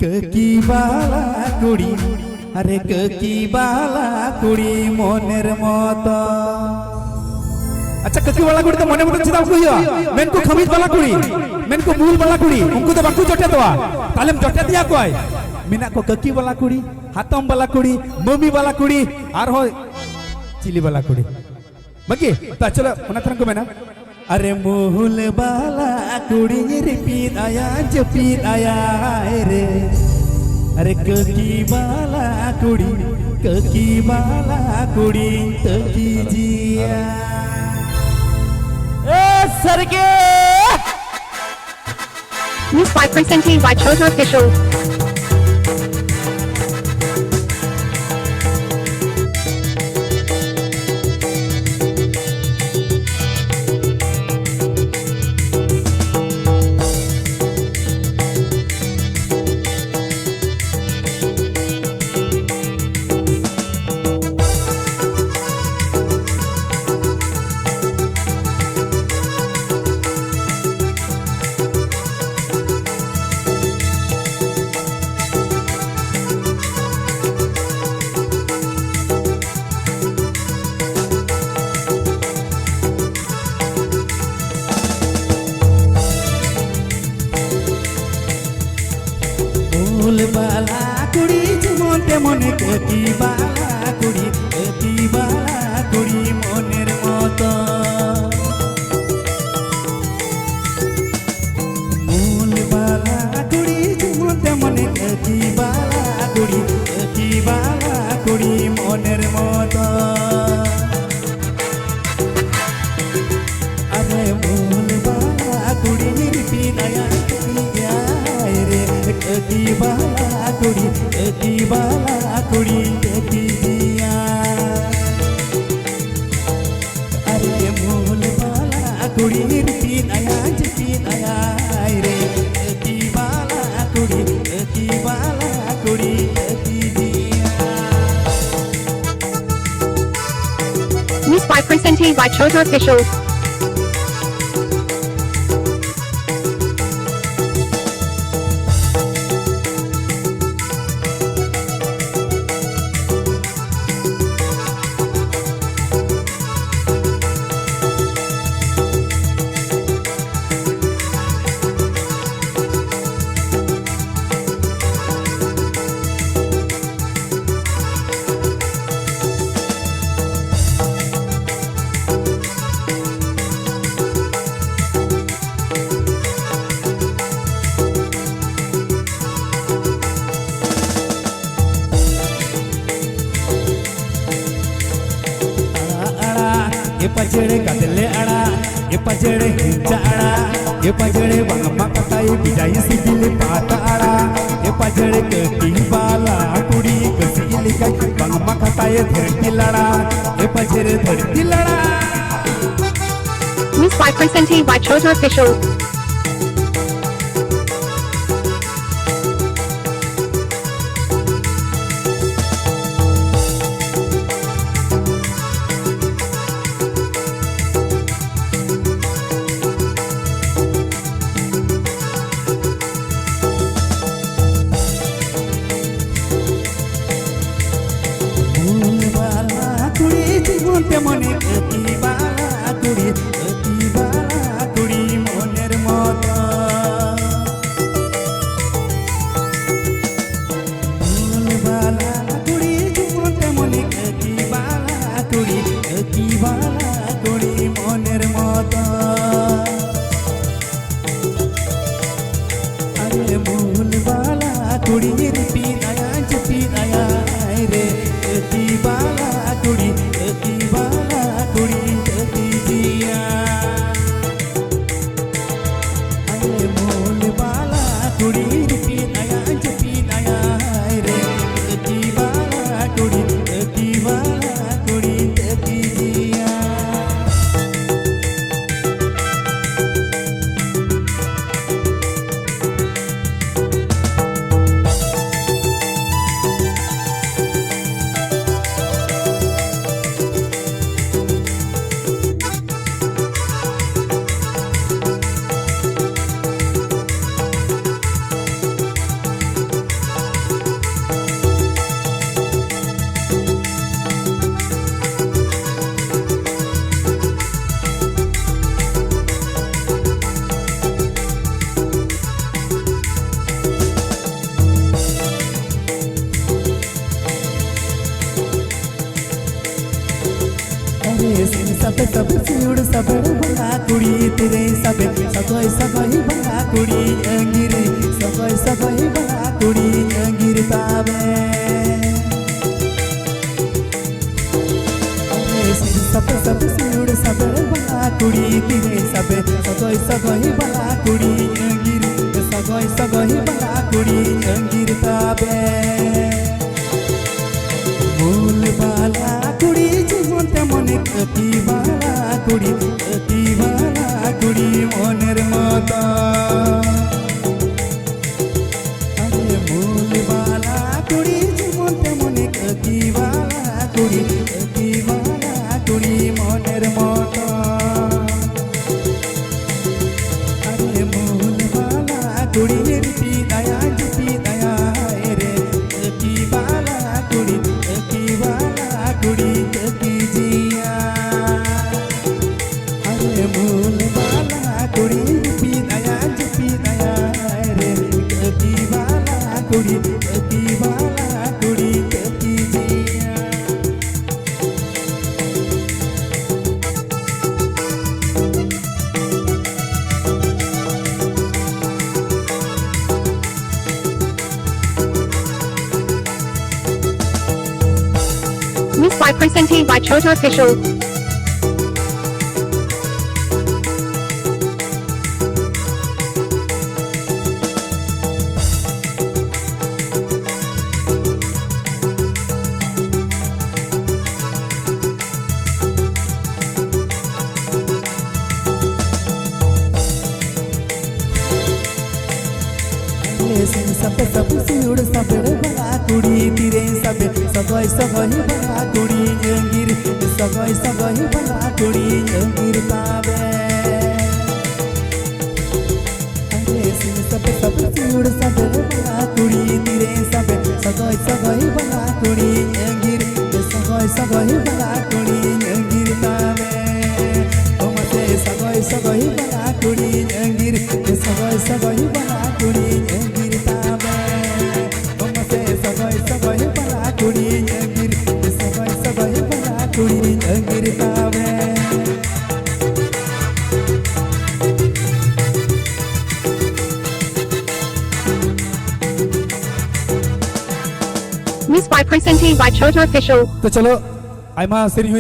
ककी बाला कुड़ी अरे ककी बाला कुड़ी मोनेर मत अच्छा ककी बाला कुड़ी तो मने मत चिदा को हिया मेन को खमीज बाला कुड़ी मेन को मूल बाला कुड़ी उनको तो बाकू जटे दवा तालेम जटे दिया को आय मिना को ककी बाला कुड़ी हातम बाला कुड़ी मम्मी बाला कुड़ी आर हो चिली बाला कुड़ी बगी ता चलो ओना तरन को मेना अरे मूल बाला कुड़ी रिपीट आया जपीट आया रे अरे ककी बाला कुड़ी तकी जिया ए सरगे News 5% by Chojo Official. मूल बाला कुड़ी जुमते मने ककी बाला कुड़ी मोनेर मत मूल बाला कुड़ी जुमते मने ककी बाला कुड़ी मोनेर मत अरे मूल बाला कुड़ी रिपीनाया रे ककी बाला कुड़ी तकी जिया अरे मूल बाला कुड़ी रिपीनाया जपीनाया रे ककी बाला कुड़ी तकी जिया News 5% by Chojo Official. ये पचड़े कदले अड़ा ये पचड़े हिंचा अड़ा ये पचड़े वामा कताई बिजाई सिबिल पाता अड़ा ये पचड़े ककी बाला कुड़ी कसी लिखाई वामा कताई धरती लड़ा ये पचड़े धरती लड़ा News 5% by Chojo Official. मूल बाला कुड़ी जीवनते मने ककी बाला कुड़ी मोनेर मत मूल बाला कुड़ी जीवनते मने ककी बाला कुड़ी मोनेर मत अरे मूल बाला कुड़ी रिपीनाया जपीनाया रे ककी बाला कुड़ी तकी जिया अरे मूल बाला कुड़ी रिपीनाया जपीनाया रे ककी बाला कुड़ी तकी जिया sabar bala kuri tere sabe sagai sagai bala kuri angir sagai sagai bala kuri angir tabe sabe sabe siud sabar bala kuri tere sabe sagai sagai bala kuri angir sagai sagai bala kuri angir tabe मूल बाला कुड़ी जीवन तेमने कति बाला कुड़ी मनेर मता अरे मूल बाला कुड़ी जीवन तेमने कति बाला कुड़ी मनेर मता अरे मूल बाला कुड़ी जीपी दया रे कति बाला कुड़ी कुड़ी की जिया अरे मूल बाला कुड़ी पी दया रे की बाला कुड़ी की जिया Miss by presented by Chota Official. सबे सबे सिउड़ सबे बला कुड़ी तीरे सबे सगै सगै बला कुड़ी अंगिर सगै सगै बला कुड़ी अंगिर ताबे अरे सबे सबे सिउड़ सबे बला कुड़ी तीरे सबे सगै सगै बला कुड़ी अंगिर सगै सगै बला कुड़ी अंगिर ताबे ओमते सगै सगै बला कुड़ी अंगिर सगै सगै बला कुड़ी अंगिर ताबे सगै सगै बला कुड़ी अंगिर सगै सगै बला कुड़ी अंगिर ताबे Miss by presented by Chota Official. तो चलो आइमा सेरी